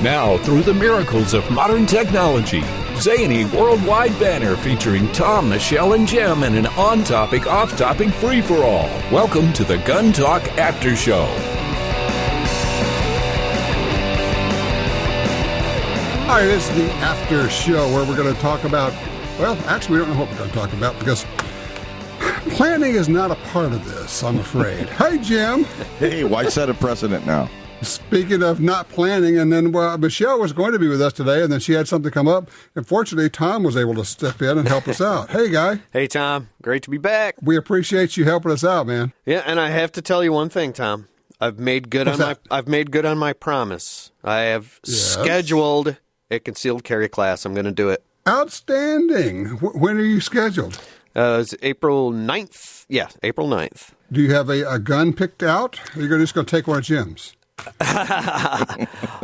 Now, through the miracles of modern technology, zany worldwide banner featuring Tom, Michelle, and Jim in an on-topic, off-topic free-for-all. Welcome to the Gun Talk After Show. Hi, this is the After Show where we're going to talk about, well, actually, we don't know what we're going to talk about because planning is not a part of this, I'm afraid. Hey, Jim. Hey, why set a precedent now? Speaking of not planning, and then Michelle was going to be with us today, and then she had something come up. And fortunately, Tom was able to step in and help us out. Hey, guy. Hey, Tom. Great to be back. We appreciate you helping us out, man. Yeah, and I have to tell you one thing, Tom. I've made good on my promise. I have scheduled a concealed carry class. I'm going to do it. Outstanding. When are you scheduled? It's April 9th. Yeah, April 9th. Do you have a gun picked out? Or are you just going to take one of Jim's?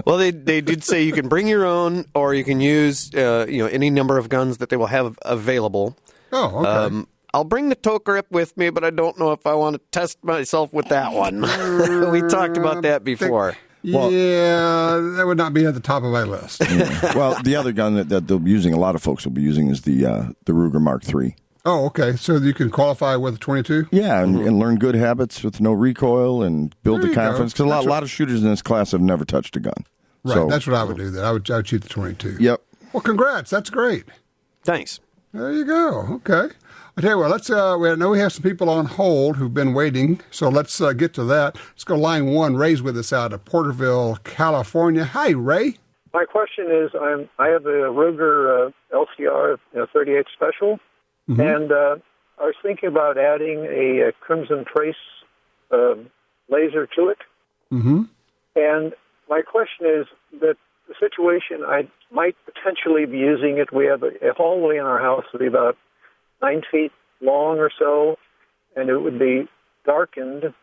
Well, they did say you can bring your own, or you can use any number of guns that they will have available. Oh, okay. I'll bring the tow grip with me, but I don't know if I want to test myself with that one. We talked about that before. That would not be at the top of my list. Yeah. Well, the other gun that they'll be using, a lot of folks will be using, is the Ruger Mark III. Oh, okay. So you can qualify with a 22? Yeah, and learn good habits with no recoil and build the confidence. Because a lot of shooters in this class have never touched a gun. Right, so, that's what I would do then. I would shoot the 22. Yep. Well, congrats. That's great. Thanks. There you go. Okay. I tell you what, let's. I know we have some people on hold who've been waiting, so let's get to that. Let's go to line one. Ray's with us out of Porterville, California. Hi, Ray. My question is, I have a Ruger LCR 38 Special, and I was thinking about adding a Crimson Trace laser to it. Mm-hmm. And my question is that the situation, I might potentially be using it. We have a hallway in our house that would be about 9 feet long or so, and it would be darkened,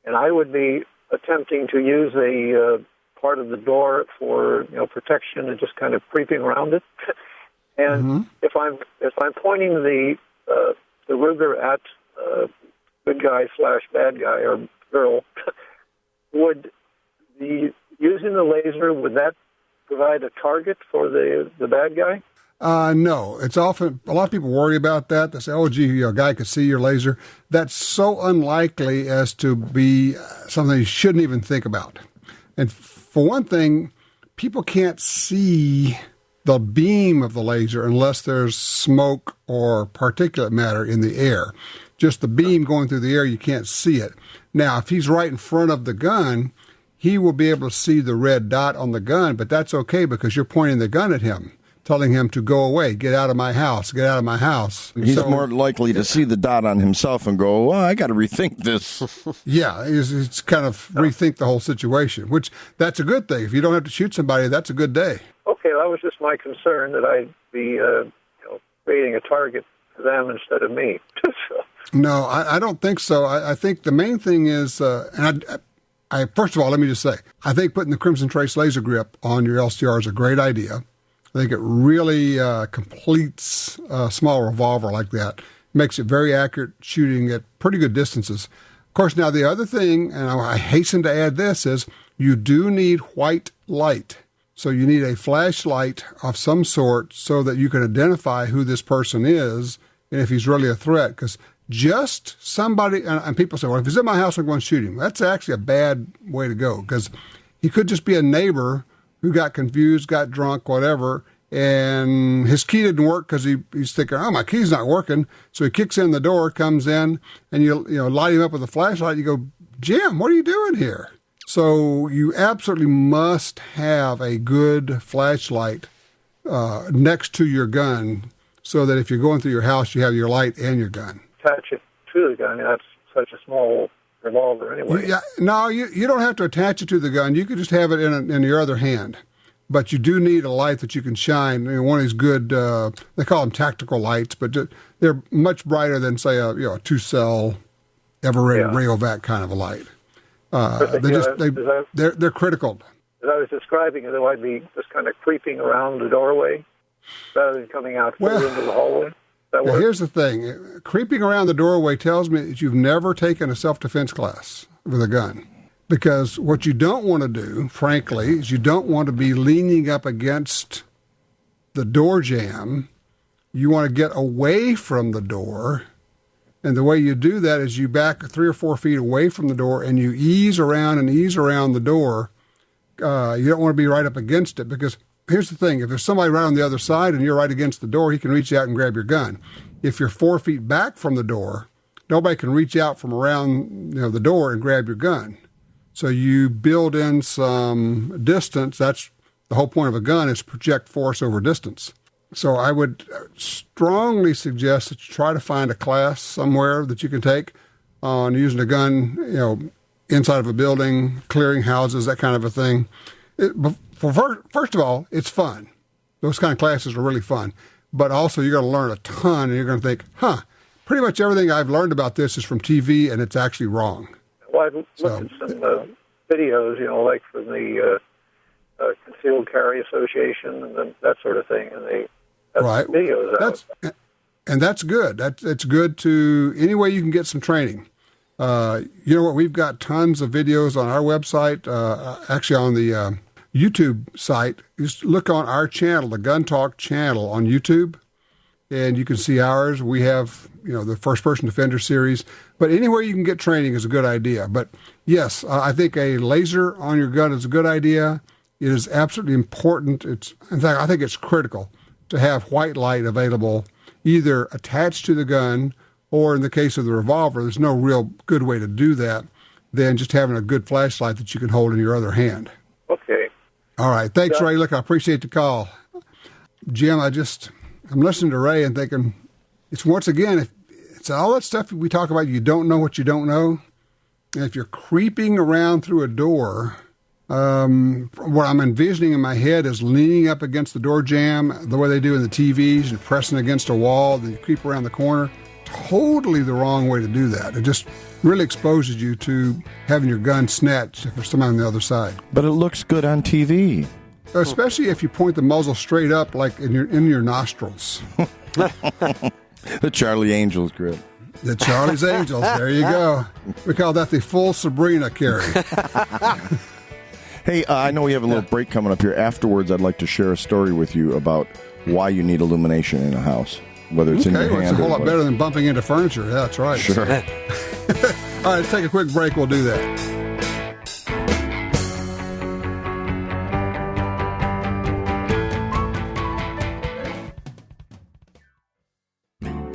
and I would be attempting to use a part of the door for protection and just kind of creeping around it. And if I'm pointing the Ruger at good guy / bad guy or girl, would the using the laser, would that provide a target for the bad guy? No, it's often, a lot of people worry about that. They say, oh, gee, a guy could see your laser. That's so unlikely as to be something you shouldn't even think about. And for one thing, people can't see the beam of the laser unless there's smoke or particulate matter in the air. Just the beam going through the air, you can't see it. Now, if he's right in front of the gun, he will be able to see the red dot on the gun, but that's okay because you're pointing the gun at him, telling him to go away, get out of my house, get out of my house. He's more likely to see the dot on himself and go, well, I got to rethink this. Yeah, it's kind of rethink the whole situation, which that's a good thing. If you don't have to shoot somebody, that's a good day. Okay, that was just my concern, that I'd be creating a target for them instead of me. No, I don't think so. I think the main thing is, and I first of all, let me just say, I think putting the Crimson Trace laser grip on your LCR is a great idea. I think it really completes a small revolver like that. Makes it very accurate shooting at pretty good distances. Of course, now the other thing, and I hasten to add this, is you do need white light. So you need a flashlight of some sort so that you can identify who this person is and if he's really a threat. Because just somebody, and people say, well, if he's in my house, I'm going to shoot him. That's actually a bad way to go because he could just be a neighbor who got confused, got drunk, whatever, and his key didn't work because he's thinking, oh, my key's not working. So he kicks in the door, comes in, and you light him up with a flashlight. You go, Jim, what are you doing here? So you absolutely must have a good flashlight next to your gun so that if you're going through your house, you have your light and your gun. Attach it to the gun. That's such a small revolver anyway. Yeah, no, you don't have to attach it to the gun. You can just have it in your other hand. But you do need a light that you can shine. One of these good, they call them tactical lights, but they're much brighter than, say, a 2-cell Eveready Rayovac kind of a light. They're critical. As I was describing it, though, I'd be just kind of creeping around the doorway rather than coming out into the hallway. Here's the thing. Creeping around the doorway tells me that you've never taken a self-defense class with a gun. Because what you don't want to do, frankly, is you don't want to be leaning up against the door jamb. You want to get away from the door. And the way you do that is you back 3 or 4 feet away from the door and you ease around the door. You don't want to be right up against it, because here's the thing. If there's somebody right on the other side and you're right against the door, he can reach out and grab your gun. If you're 4 feet back from the door, nobody can reach out from around the door and grab your gun. So you build in some distance. That's the whole point of a gun, is project force over distance. So I would strongly suggest that you try to find a class somewhere that you can take on using a gun, inside of a building, clearing houses, that kind of a thing. First of all, it's fun. Those kind of classes are really fun. But also you're going to learn a ton, and you're going to think, pretty much everything I've learned about this is from TV, and it's actually wrong. Well, I've looked at some videos, like from the Concealed Carry Association and then that sort of thing, and they have videos out. And that's good. It's good to any way you can get some training. You know what? We've got tons of videos on our website, actually on the YouTube site. Just look on our channel, the GUNTALK channel on YouTube, and you can see ours. We have, the first-person defender series. But anywhere you can get training is a good idea. But yes, I think a laser on your gun is a good idea. It is absolutely important. In fact, I think it's critical to have white light available, either attached to the gun, or in the case of the revolver, there's no real good way to do that than just having a good flashlight that you can hold in your other hand. Okay. All right. Thanks, Ray. Look, I appreciate the call. Jim, I'm listening to Ray and thinking, it's once again, it's all that stuff we talk about, you don't know what you don't know. And if you're creeping around through a door, what I'm envisioning in my head is leaning up against the door jamb, the way they do in the TVs, and pressing against a wall, then you creep around the corner. Totally the wrong way to do that. It just really exposes you to having your gun snatched if there's somebody on the other side. But it looks good on TV. Especially if you point the muzzle straight up, like in your nostrils. The Charlie Angels grip. The Charlie's Angels. There you go. We call that the full Sabrina carry. Hey, I know we have a little break coming up here. Afterwards, I'd like to share a story with you about why you need illumination in a house, whether it's in your hand. It's a whole lot better than bumping into furniture. Yeah, that's right. Sure. All right, let's take a quick break. We'll do that.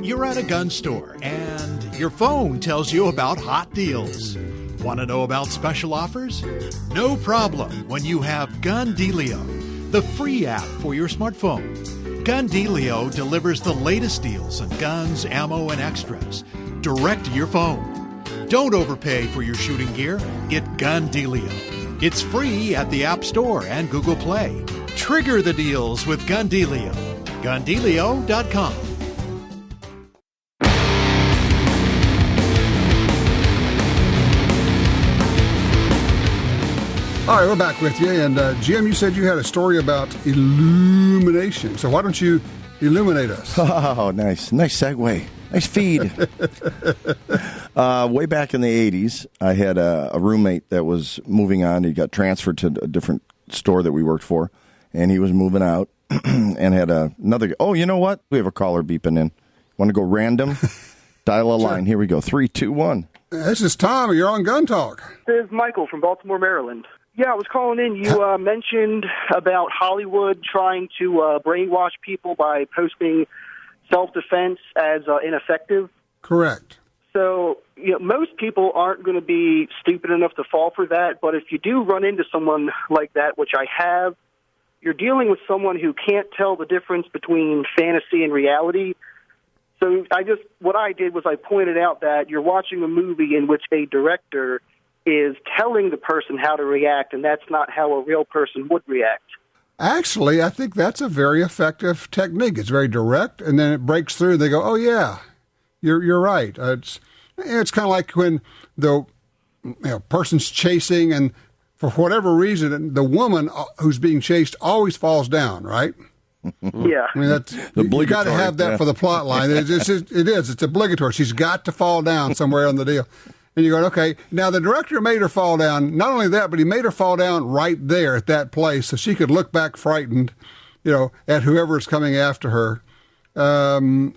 You're at a gun store and your phone tells you about hot deals. Want to know about special offers? No problem when you have GunDealio, the free app for your smartphone. GunDealio delivers the latest deals on guns, ammo, and extras direct to your phone. Don't overpay for your shooting gear. Get GunDealio. It's free at the App Store and Google Play. Trigger the deals with GunDealio. GunDealio.com. All right, we're back with you. And Jim, you said you had a story about illumination. So why don't you illuminate us? Oh, nice. Nice segue. Nice feed. Way back in the 80s, I had a roommate that was moving on. He got transferred to a different store that we worked for, and he was moving out and had another. Oh, you know what? We have a caller beeping in. Want to go random? Dial a line. Here we go. 3, 2, 1. This is Tom. You're on Gun Talk. This is Michael from Baltimore, Maryland. Yeah, I was calling in. You mentioned about Hollywood trying to brainwash people by posting self-defense as ineffective. Correct. So, most people aren't going to be stupid enough to fall for that, but if you do run into someone like that, which I have, you're dealing with someone who can't tell the difference between fantasy and reality. So what I did was I pointed out that you're watching a movie in which a director is telling the person how to react, and that's not how a real person would react. Actually, I think that's a very effective technique. It's very direct, and then it breaks through. They go, "Oh yeah, you're right." It's kind of like when the person's chasing, and for whatever reason, the woman who's being chased always falls down, right? Yeah. I mean, you got to have that for the plot line. It is. It's obligatory. She's got to fall down somewhere on the deal. And you're going, okay, now the director made her fall down. Not only that, but he made her fall down right there at that place so she could look back frightened, at whoever is coming after her. I'm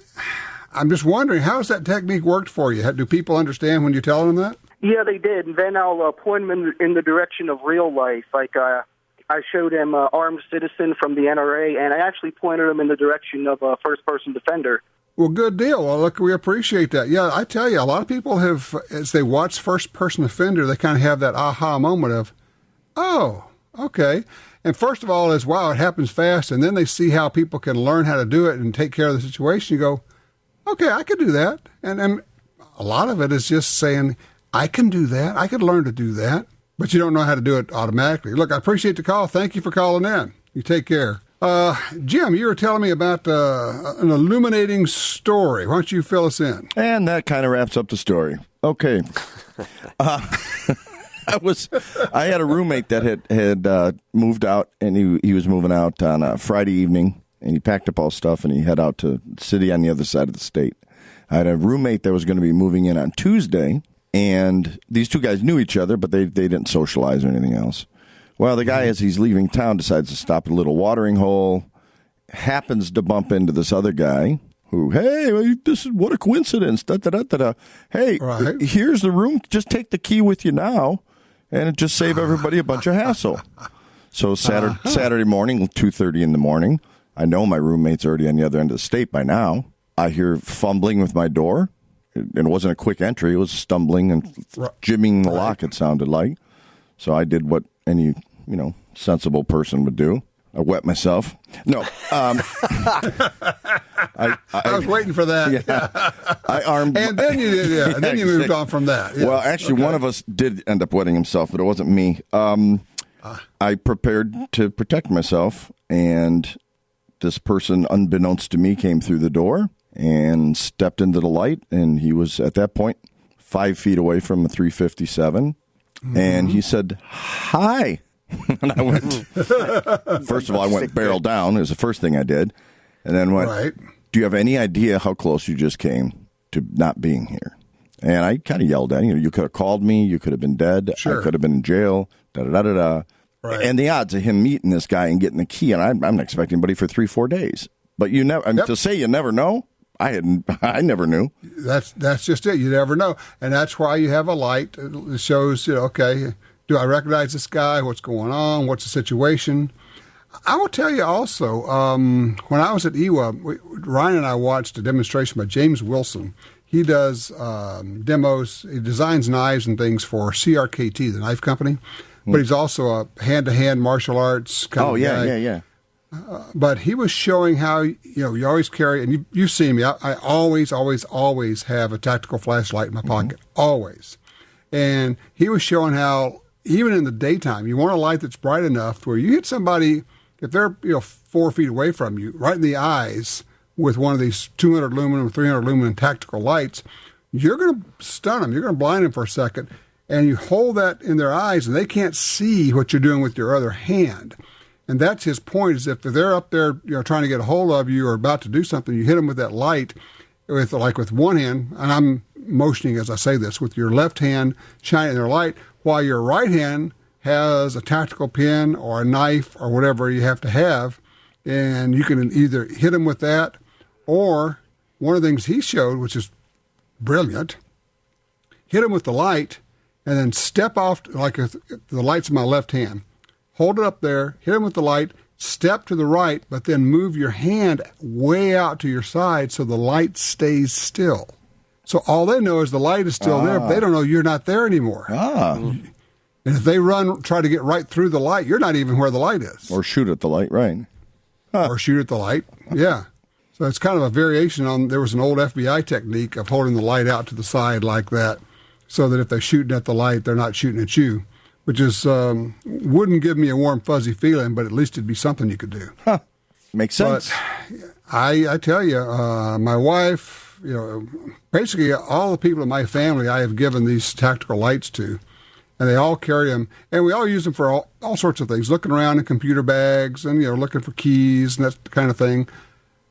just wondering, how has that technique worked for you? Do people understand when you're telling them that? Yeah, they did. And then I'll point them in the direction of real life. Like I showed him Armed Citizen from the NRA, and I actually pointed him in the direction of a first-person defender. Well, good deal. Well, look, we appreciate that. Yeah, I tell you, a lot of people have, as they watch first-person offender, they kind of have that aha moment of, oh, okay. And first of all is, wow, it happens fast. And then they see how people can learn how to do it and take care of the situation. You go, okay, I could do that. And a lot of it is just saying, I can do that. I could learn to do that. But you don't know how to do it automatically. Look, I appreciate the call. Thank you for calling in. You take care. Jim, you were telling me about an illuminating story. Why don't you fill us in? And that kind of wraps up the story. Okay. I had a roommate that had moved out, and he was moving out on a Friday evening, and he packed up all stuff, and he head out to the city on the other side of the state. I had a roommate that was going to be moving in on Tuesday, and these two guys knew each other, but they didn't socialize or anything else. Well, the guy, as he's leaving town, decides to stop at a little watering hole, happens to bump into this other guy who, hey, what a coincidence. Da-da-da-da-da. Hey, right. Here's the room. Just take the key with you now, and it just save everybody a bunch of hassle. So Saturday morning, 2:30 in the morning, I know my roommate's already on the other end of the state by now. I hear fumbling with my door. And it wasn't a quick entry. It was stumbling and jimming the lock, it sounded like. So I did what any sensible person would do. I wet myself. No. I was waiting for that. Yeah, I armed. And then you did, yeah. And then you moved on from that. Yeah. Well, actually, one of us did end up wetting himself, but it wasn't me. I prepared to protect myself, and this person, unbeknownst to me, came through the door and stepped into the light, and he was, at that point, 5 feet away from the 357, and he said, hi. And I went, first of all, I went barrel down. It was the first thing I did. And then went, do you have any idea how close you just came to not being here? And I kind of yelled at him, you could have called me. You could have been dead. Sure. I could have been in jail. Da-da-da-da-da. Right. And the odds of him meeting this guy and getting the key, and I'm not expecting anybody for 3-4 days. But you never, to say you never know, I never knew. That's just it. You never know. And that's why you have a light. It shows, okay, do I recognize this guy? What's going on? What's the situation? I will tell you also, when I was at EWA, Ryan and I watched a demonstration by James Wilson. He does demos. He designs knives and things for CRKT, the knife company. But he's also a hand-to-hand martial arts kind of guy. Yeah. But he was showing how, you always carry, and you've seen me, I always have a tactical flashlight in my pocket, always. And he was showing how, even in the daytime, you want a light that's bright enough where you hit somebody, if they're 4 feet away from you, right in the eyes with one of these 200 lumen or 300 lumen tactical lights, you're going to stun them, you're going to blind them for a second, and you hold that in their eyes, and they can't see what you're doing with your other hand. And that's his point, is if they're up there, trying to get a hold of you or about to do something, you hit them with that light with one hand, and I'm motioning as I say this, with your left hand shining their light, while your right hand has a tactical pin or a knife or whatever you have to have, and you can either hit them with that, or one of the things he showed, which is brilliant, hit them with the light, and then step off, like if the light's in my left hand. Hold it up there, hit them with the light, step to the right, but then move your hand way out to your side so the light stays still. So all they know is the light is still there, but they don't know you're not there anymore. And if they try to get right through the light, you're not even where the light is. Or shoot at the light, right. Or shoot at the light, yeah. So it's kind of a variation on, there was an old FBI technique of holding the light out to the side like that, so that if they're shooting at the light, they're not shooting at you. Which is wouldn't give me a warm, fuzzy feeling, but at least it'd be something you could do. Makes sense. But I tell you, my wife, basically all the people in my family I have given these tactical lights to, and they all carry them, and we all use them for all sorts of things, looking around in computer bags and, looking for keys and that kind of thing.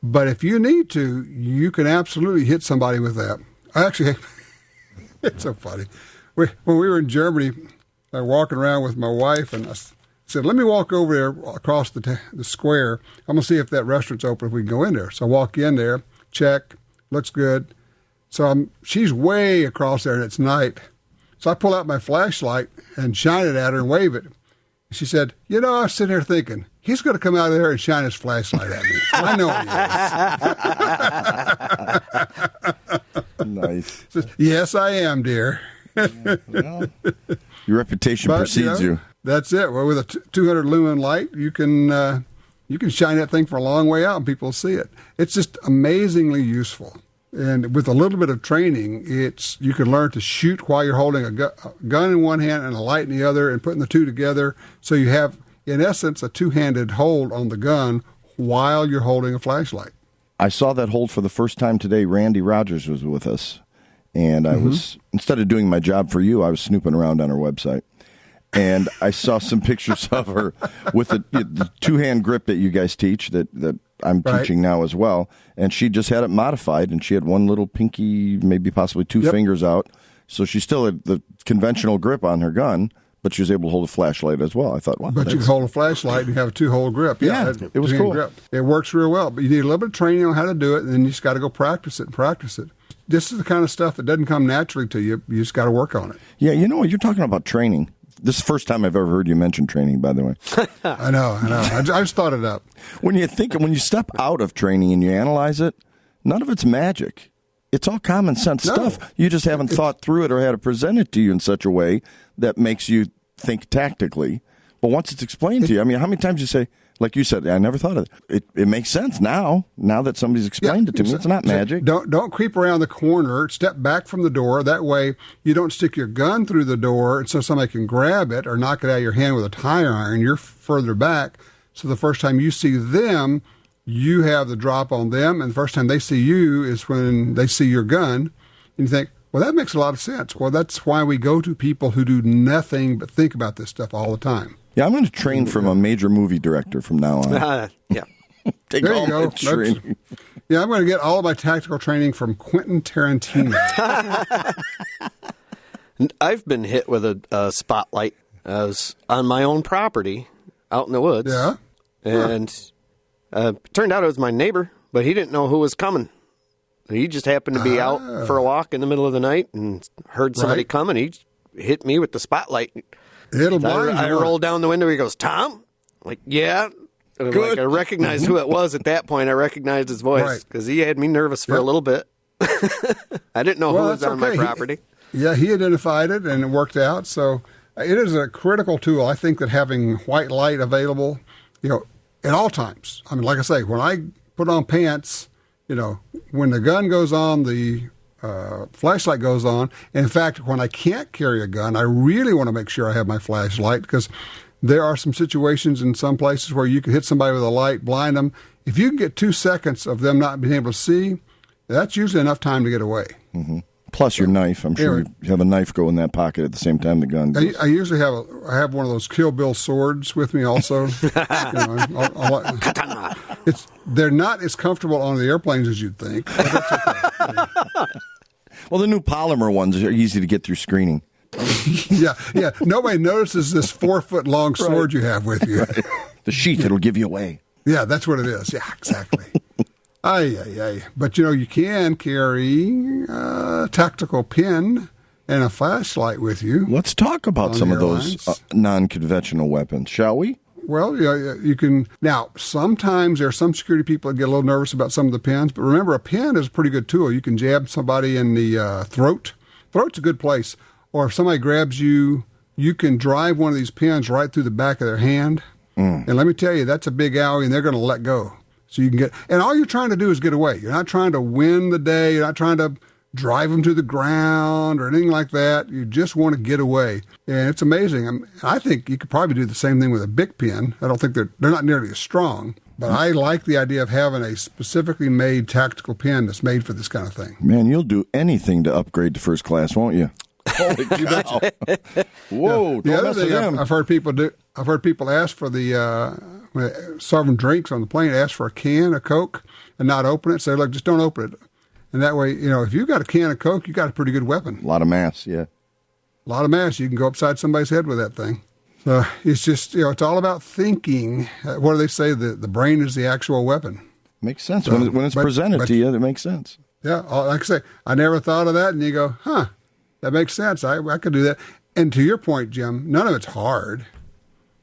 But if you need to, you can absolutely hit somebody with that. Actually, it's so funny. when we were in Germany, I was walking around with my wife, and I said, let me walk over there across the square. I'm going to see if that restaurant's open, if we can go in there. So I walk in there, check, looks good. So she's way across there, and it's night. So I pull out my flashlight and shine it at her and wave it. She said, I was sitting here thinking, he's going to come out of there and shine his flashlight at me. I know he is. Nice. Says, yes, I am, dear. Well, your reputation precedes you. That's it. Well, with a 200 lumen light, you can shine that thing for a long way out and people will see it. It's just amazingly useful. And with a little bit of training, you can learn to shoot while you're holding a gun in one hand and a light in the other and putting the two together. So you have, in essence, a two-handed hold on the gun while you're holding a flashlight. I saw that hold for the first time today. Randy Rogers was with us. And I was, instead of doing my job for you, I was snooping around on her website. And I saw some pictures of her with the two-hand grip that you guys teach that I'm teaching now as well. And she just had it modified, and she had one little pinky, maybe possibly two fingers out. So she still had the conventional grip on her gun, but she was able to hold a flashlight as well. I thought, wow. But you can hold a flashlight and you have a two-hole grip. Yeah, it was cool. Grip. It works real well, but you need a little bit of training on how to do it, and then you just got to go practice it. This is the kind of stuff that doesn't come naturally to you. You just got to work on it. Yeah, you're talking about training. This is the first time I've ever heard you mention training, by the way. I know. I just thought it up. When you step out of training and you analyze it, none of it's magic. It's all common sense stuff. You just haven't thought through it or had it presented to you in such a way that makes you think tactically. But once it's explained to you, I mean, how many times you say, like you said, I never thought of it. It makes sense now that somebody's explained it to me. It's not magic. Don't creep around the corner. Step back from the door. That way you don't stick your gun through the door so somebody can grab it or knock it out of your hand with a tire iron. You're further back. So the first time you see them, you have the drop on them. And the first time they see you is when they see your gun. And you think, well, that makes a lot of sense. Well, that's why we go to people who do nothing but think about this stuff all the time. Yeah, I'm going to train from a major movie director from now on. Yeah. Take there all you go. my training. Yeah, I'm going to get all of my tactical training from Quentin Tarantino. I've been hit with a spotlight. I was on my own property out in the woods. Yeah. And turned out it was my neighbor, but he didn't know who was coming. He just happened to be out for a walk in the middle of the night and heard somebody coming. He hit me with the spotlight. It'll blind you. I rolled down the window. He goes, "Tom?" I'm like, yeah. And I recognized who it was at that point. I recognized his voice because he had me nervous for a little bit. I didn't know who was on my property. He identified it, and it worked out. So it is a critical tool. I think that having white light available, at all times. I mean, like I say, when I put on pants, when the gun goes on, the flashlight goes on. And in fact, when I can't carry a gun, I really want to make sure I have my flashlight because there are some situations in some places where you can hit somebody with a light, blind them. If you can get 2 seconds of them not being able to see, that's usually enough time to get away. Mm-hmm. Plus your knife. I'm sure you have a knife go in that pocket at the same time the gun goes. I usually have one of those Kill Bill swords with me also. They're not as comfortable on the airplanes as you'd think. But that's okay. Well, the new polymer ones are easy to get through screening. Yeah. Nobody notices this 4-foot-long sword you have with you. Right. The sheath, it'll give you away. Yeah, that's what it is. Yeah, exactly. Aye. But, you can carry a tactical pin and a flashlight with you. Let's talk about some of those non-conventional weapons, shall we? Well, you can. Now, sometimes there are some security people that get a little nervous about some of the pins, but remember, a pin is a pretty good tool. You can jab somebody in the throat. Throat's a good place. Or if somebody grabs you, you can drive one of these pins right through the back of their hand. And let me tell you, that's a big owie, and they're going to let go. So you can get, and all you're trying to do is get away. You're not trying to win the day. You're not trying to drive them to the ground or anything like that. You just want to get away. And it's amazing. I think you could probably do the same thing with a big pin. I don't think they're not nearly as strong. But I like the idea of having a specifically made tactical pin that's made for this kind of thing. Man, you'll do anything to upgrade to first class, won't you? Holy cow. Whoa, the other thing I've heard people ask for serving drinks on the plane, ask for a can of Coke and not open it. Say, look, just don't open it. And that way, if you've got a can of Coke, you got a pretty good weapon. A lot of mass, yeah. a lot of mass. You can go upside somebody's head with that thing. So it's just, it's all about thinking. What do they say? The brain is the actual weapon. Makes sense. So, when it's presented to you, it makes sense. Yeah, like I say, I never thought of that. And you go, that makes sense. I could do that. And to your point, Jim, none of it's hard.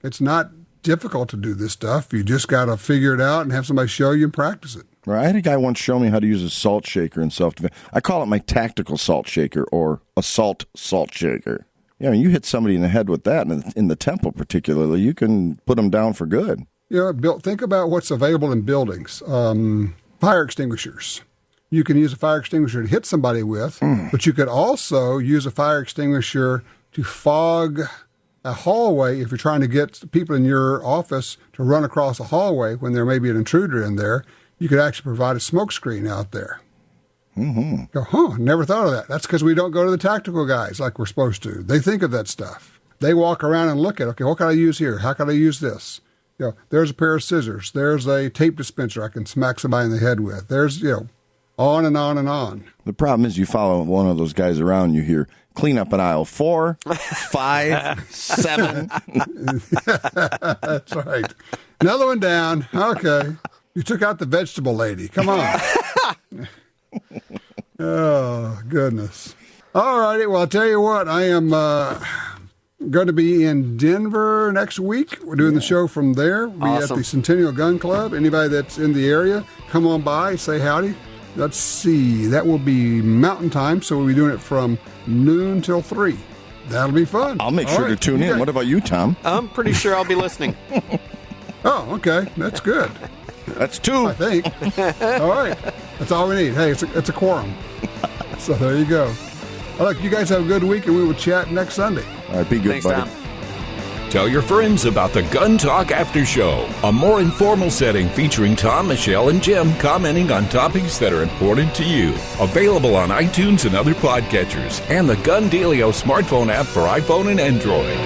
It's not difficult to do this stuff. You just got to figure it out and have somebody show you and practice it. Right. I had a guy once show me how to use a salt shaker in self-defense. I call it my tactical salt shaker or assault salt shaker. Yeah, you hit somebody in the head with that, in the temple particularly, you can put them down for good. Think about what's available in buildings. Fire extinguishers. You can use a fire extinguisher to hit somebody with, but you could also use a fire extinguisher to fog a hallway if you're trying to get people in your office to run across a hallway when there may be an intruder in there. You could actually provide a smoke screen out there. Mm-hmm. Go, never thought of that. That's because we don't go to the tactical guys like we're supposed to. They think of that stuff. They walk around and look at, okay, what can I use here? How can I use this? There's a pair of scissors. There's a tape dispenser I can smack somebody in the head with. There's, on and on and on. The problem is you follow one of those guys around, you hear, clean up at aisle 4, 5, 7. That's right. Another one down. Okay. You took out the vegetable lady. Come on. Oh, goodness. All righty. Well, I'll tell you what. I am going to be in Denver next week. We're doing the show from there. We'll be at the Centennial Gun Club. Anybody that's in the area, come on by, say howdy. Let's see. That will be Mountain Time, so we'll be doing it from noon till 3. That'll be fun. I'll make sure to tune in. What about you, Tom? I'm pretty sure I'll be listening. Oh, okay. That's good. That's 2. I think. All right. That's all we need. Hey, it's a quorum. So there you go. All right, you guys have a good week, and we will chat next Sunday. All right, be good, Thanks, buddy. Tom. Tell your friends about the Gun Talk After Show, a more informal setting featuring Tom, Michelle, and Jim commenting on topics that are important to you. Available on iTunes and other podcatchers, and the Gun Dealio smartphone app for iPhone and Android.